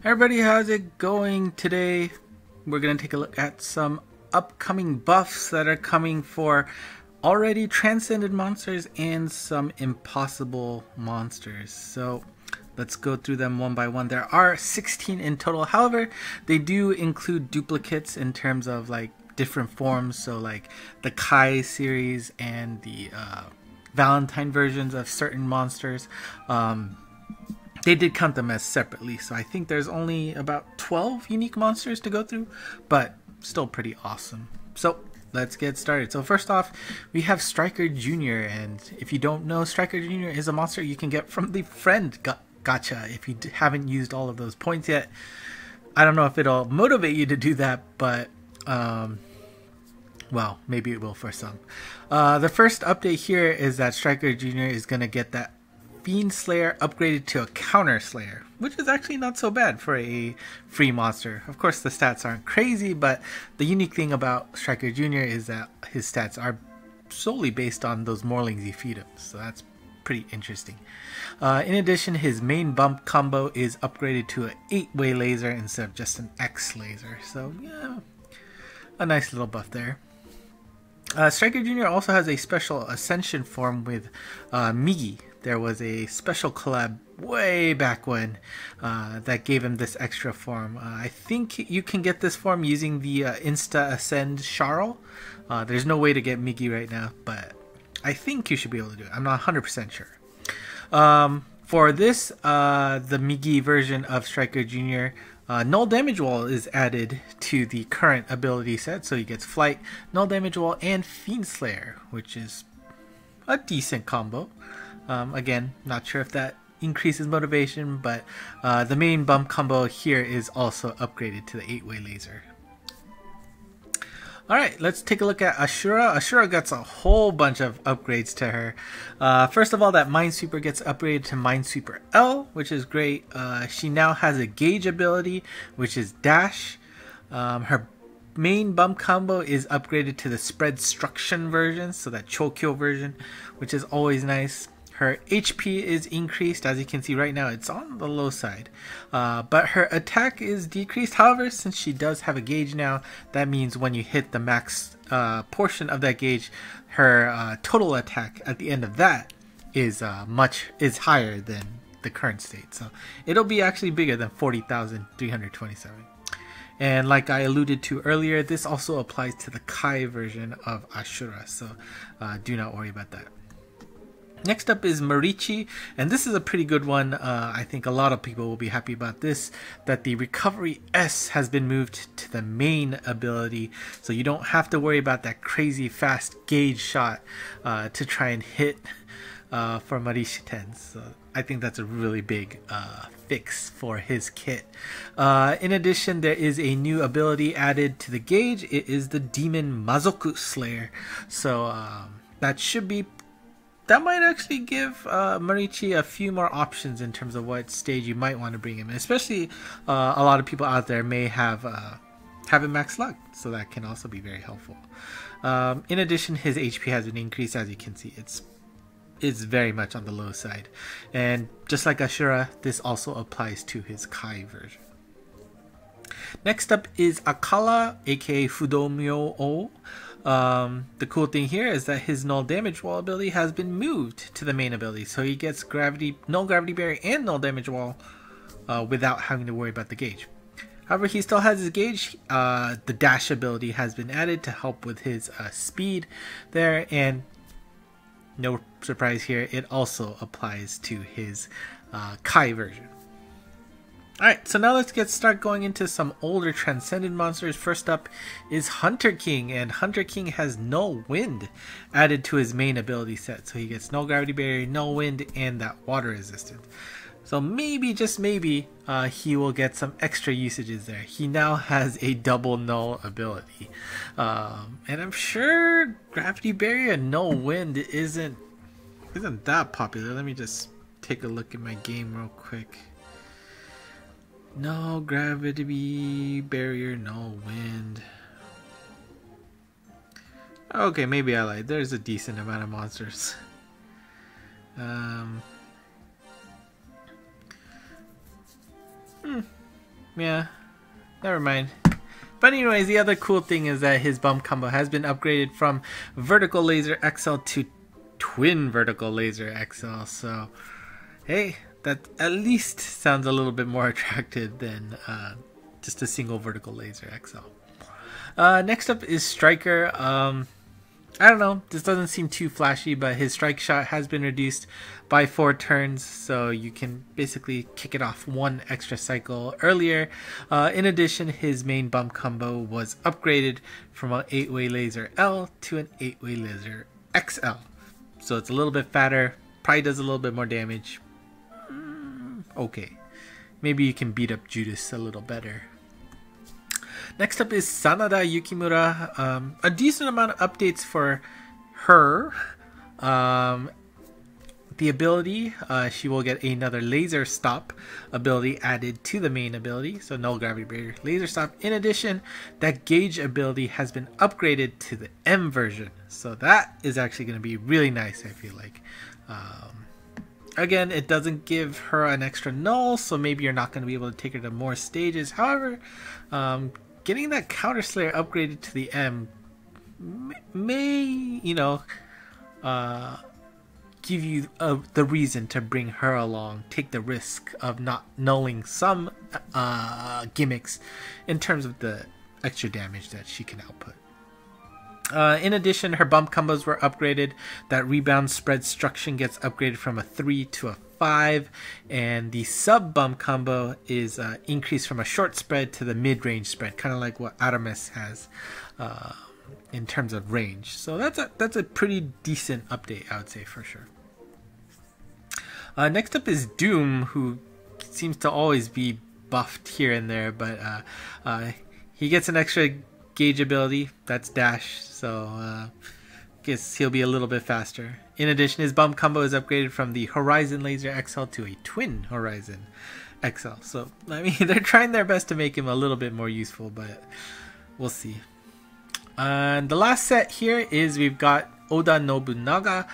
Everybody, how's it going today? We're going to take a look at some upcoming buffs that are coming for already transcended monsters and some impossible monsters. So let's go through them one by one. There are 16 in total. However, they do include duplicates in terms of like different forms. So like the Kai series and the Valentine versions of certain monsters. They did count them as separately, so I think there's only about 12 unique monsters to go through, but still pretty awesome. So let's get started. So first off, we have Striker Jr., and if you don't know, Striker Jr. is a monster you can get from the friend gacha if you haven't used all of those points yet. I don't know if it'll motivate you to do that, but well, maybe it will for some. The first update here is that Striker Jr. is going to get that Fiend Slayer upgraded to a Counter Slayer, which is actually not so bad for a free monster. Of course, the stats aren't crazy, but the unique thing about Striker Jr. is that his stats are solely based on those morlings you feed him, so that's pretty interesting. In addition, his main bump combo is upgraded to an 8-way laser instead of just an X laser, so yeah, a nice little buff there. Striker Jr. also has a special Ascension form with Miggy. There was a special collab way back when that gave him this extra form. I think you can get this form using the Insta Ascend Charl. There's no way to get Miggy right now, but I think you should be able to do it. I'm not 100% sure. For this, the Miggy version of Striker Jr., Null Damage Wall is added to the current ability set, so he gets Flight, Null Damage Wall, and Fiend Slayer, which is a decent combo. Again, not sure if that increases motivation, but the main bump combo here is also upgraded to the 8-way laser. Alright, let's take a look at Ashura. Ashura gets a whole bunch of upgrades to her. First of all, that Minesweeper gets upgraded to Minesweeper L, which is great. She now has a gauge ability, which is Dash. Her main bump combo is upgraded to the Spread Struction version, so that Chokyo version, which is always nice. Her HP is increased. As you can see right now, it's on the low side. But her attack is decreased. However, since she does have a gauge now, that means when you hit the max portion of that gauge, her total attack at the end of that is higher than the current state. So it'll be actually bigger than 40,327. And like I alluded to earlier, this also applies to the Kai version of Ashura. So do not worry about that. Next up is Marici, and this is a pretty good one. I think a lot of people will be happy about this, that the Recovery S has been moved to the main ability, so you don't have to worry about that crazy fast gauge shot to try and hit for Marici 10. So I think that's a really big fix for his kit. In addition, there is a new ability added to the gauge. It is the Demon Mazoku Slayer, so that might actually give Marici a few more options in terms of what stage you might want to bring him in. Especially a lot of people out there may have him max luck, so that can also be very helpful. In addition, his HP has been increased. As you can see, it's very much on the low side. And just like Ashura, this also applies to his Kai version. Next up is Acala, aka Fudomyo-o. The cool thing here is that his Null Damage Wall ability has been moved to the main ability, so he gets Null Gravity Barrier and Null Damage Wall without having to worry about the gauge. However, he still has his gauge. The Dash ability has been added to help with his speed there, and no surprise here, it also applies to his Kai version. Alright, so now let's start going into some older Transcended monsters. First up is Hunter King, and Hunter King has Null Wind added to his main ability set. So he gets Null Gravity Barrier, Null Wind, and that Water Resistance. So maybe, just maybe, he will get some extra usages there. He now has a double Null ability. And I'm sure Gravity Barrier and Null Wind isn't that popular. Let me just take a look at my game real quick. No gravity barrier, no wind. Okay, maybe I lied. There's a decent amount of monsters. Yeah, never mind. But anyways, the other cool thing is that his bump combo has been upgraded from Vertical Laser XL to Twin Vertical Laser XL. So, hey, that at least sounds a little bit more attractive than just a single Vertical Laser XL. Next up is Striker. I don't know, this doesn't seem too flashy, but his strike shot has been reduced by 4 turns, so you can basically kick it off 1 extra cycle earlier. In addition, his main bump combo was upgraded from an 8-way laser L to an 8-way laser XL. So it's a little bit fatter, probably does a little bit more damage. Okay, maybe you can beat up Judas a little better. Next up is Sanada Yukimura. A decent amount of updates for her. The ability, she will get another laser stop ability added to the main ability. So null gravity barrier, laser stop. In addition, that gauge ability has been upgraded to the M version. So that is actually going to be really nice, I feel like. Again, it doesn't give her an extra null, so maybe you're not going to be able to take her to more stages. However, getting that counter slayer upgraded to the M may, you know, give you the reason to bring her along, take the risk of not nulling some gimmicks in terms of the extra damage that she can output. In addition, her bump combos were upgraded. That rebound spread struction gets upgraded from a 3 to a 5, and the sub bump combo is increased from a short spread to the mid-range spread, kind of like what Aramis has in terms of range. So that's a pretty decent update, I would say, for sure. Next up is Doom, who seems to always be buffed here and there, but he gets an extra gauge ability, that's dash, so guess he'll be a little bit faster. In addition, his bump combo is upgraded from the Horizon Laser XL to a Twin Horizon XL. So, I mean, they're trying their best to make him a little bit more useful, but we'll see. And the last set here is we've got Oda Nobunaga.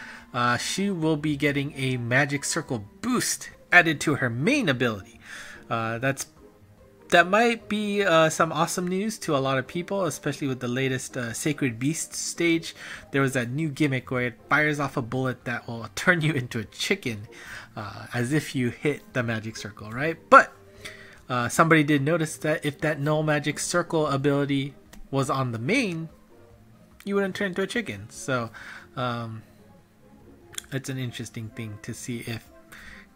She will be getting a Magic Circle boost added to her main ability. That might be some awesome news to a lot of people, especially with the latest Sacred Beast stage. There was that new gimmick where it fires off a bullet that will turn you into a chicken, as if you hit the magic circle, right? But somebody did notice that if that null magic circle ability was on the main, you wouldn't turn into a chicken. So it's an interesting thing to see if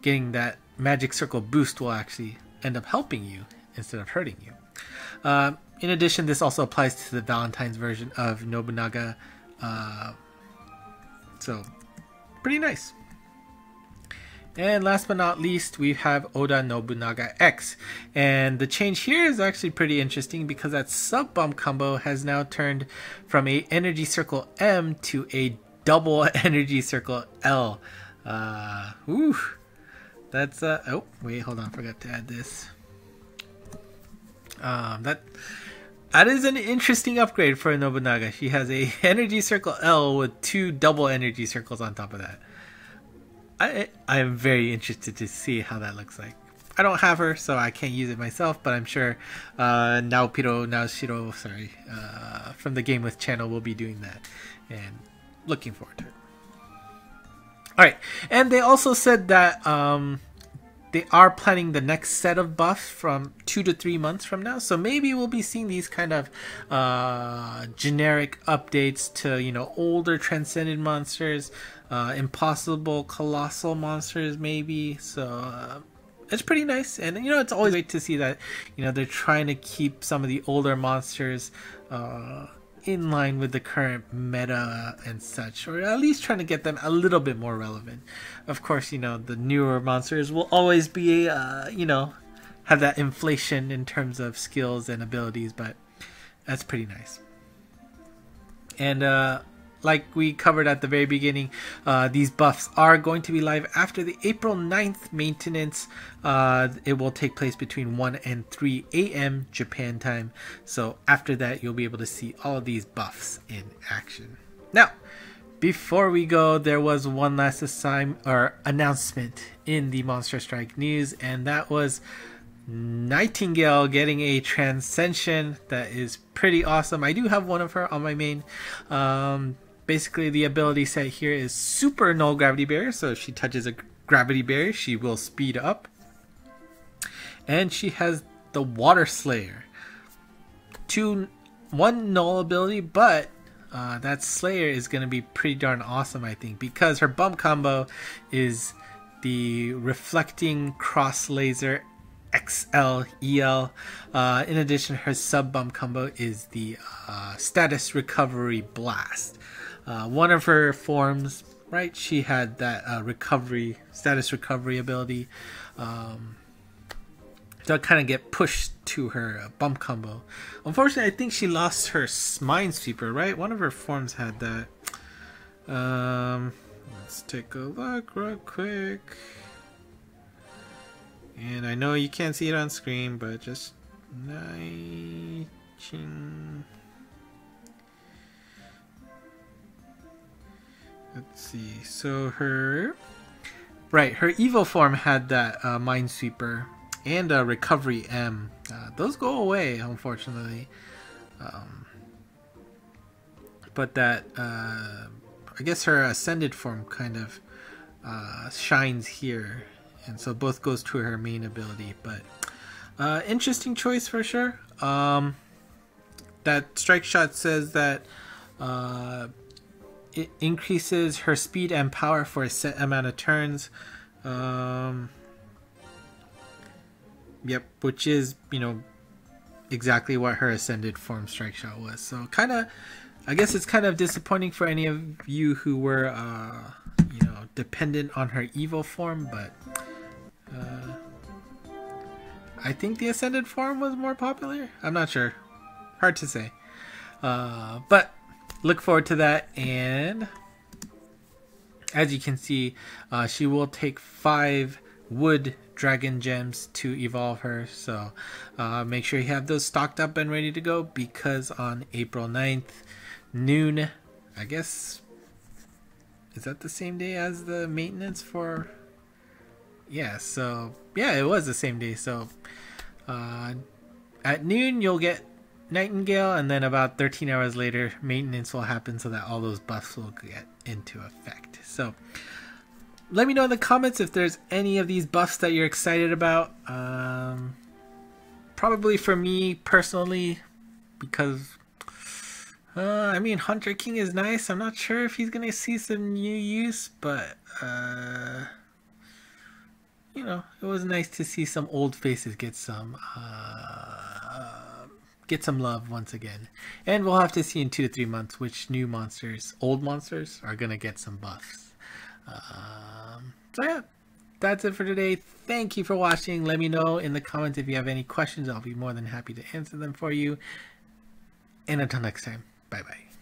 getting that magic circle boost will actually end up helping you instead of hurting you. In addition, this also applies to the Valentine's version of Nobunaga. So, pretty nice. And last but not least, we have Oda Nobunaga X. And the change here is actually pretty interesting because that sub bump combo has now turned from a Energy Circle M to a double Energy Circle L. That's oh wait, hold on, forgot to add this. That is an interesting upgrade for Nobunaga. She has a Energy Circle L with 2 double Energy Circles on top of that. I am very interested to see how that looks like. I don't have her, so I can't use it myself, but I'm sure Naoshiro, from the Game With channel will be doing that, and looking forward to it. Alright, and they also said that they are planning the next set of buffs from 2 to 3 months from now, so maybe we'll be seeing these kind of generic updates to, you know, older Transcended monsters, impossible colossal monsters maybe. So it's pretty nice, and you know, it's always great to see that, you know, they're trying to keep some of the older monsters in line with the current meta and such, or at least trying to get them a little bit more relevant. Of course, you know, the newer monsters will always be, you know, have that inflation in terms of skills and abilities, but that's pretty nice. And like we covered at the very beginning, these buffs are going to be live after the April 9th maintenance. It will take place between 1 and 3 a.m. Japan time. So after that, you'll be able to see all of these buffs in action. Now, before we go, there was one last announcement in the Monster Strike news, and that was Nightingale getting a Transcension. That is pretty awesome. I do have one of her on my main. Basically, the ability set here is super null gravity barrier. So if she touches a gravity barrier, she will speed up. And she has the Water Slayer. One null ability, but that Slayer is going to be pretty darn awesome, I think, because her bump combo is the Reflecting Cross Laser XL EL. In addition, her sub bump combo is the Status Recovery Blast. One of her forms, right? She had that status recovery ability. They'll kind of get pushed to her bump combo. Unfortunately, I think she lost her Minesweeper, right? One of her forms had that. Let's take a look real quick. And I know you can't see it on screen, but just let's see. So her evil form had that Minesweeper and Recovery M. Those go away, unfortunately. But that I guess her Ascended form kind of shines here, and so both goes to her main ability. But interesting choice for sure. That Strike Shot says that it increases her speed and power for a set amount of turns. Yep, which is, exactly what her Ascended form Strike Shot was. So I guess it's kind of disappointing for any of you who were, dependent on her evil form, but I think the Ascended form was more popular. I'm not sure. Hard to say. But look forward to that, and as you can see, she will take 5 wood dragon gems to evolve her, so make sure you have those stocked up and ready to go, because on April 9th noon, I guess, is that the same day as the maintenance for, it was the same day. So at noon you'll get Nightingale, and then about 13 hours later maintenance will happen, so that all those buffs will get into effect. So let me know in the comments if there's any of these buffs that you're excited about. Probably for me personally, because Hunter King is nice. I'm not sure if he's gonna see some new use, but it was nice to see some old faces get some love once again. And we'll have to see in 2 to 3 months which new monsters, old monsters, are gonna get some buffs. So yeah, that's it for today. Thank you for watching. Let me know in the comments if you have any questions. I'll be more than happy to answer them for you. And until next time, bye bye.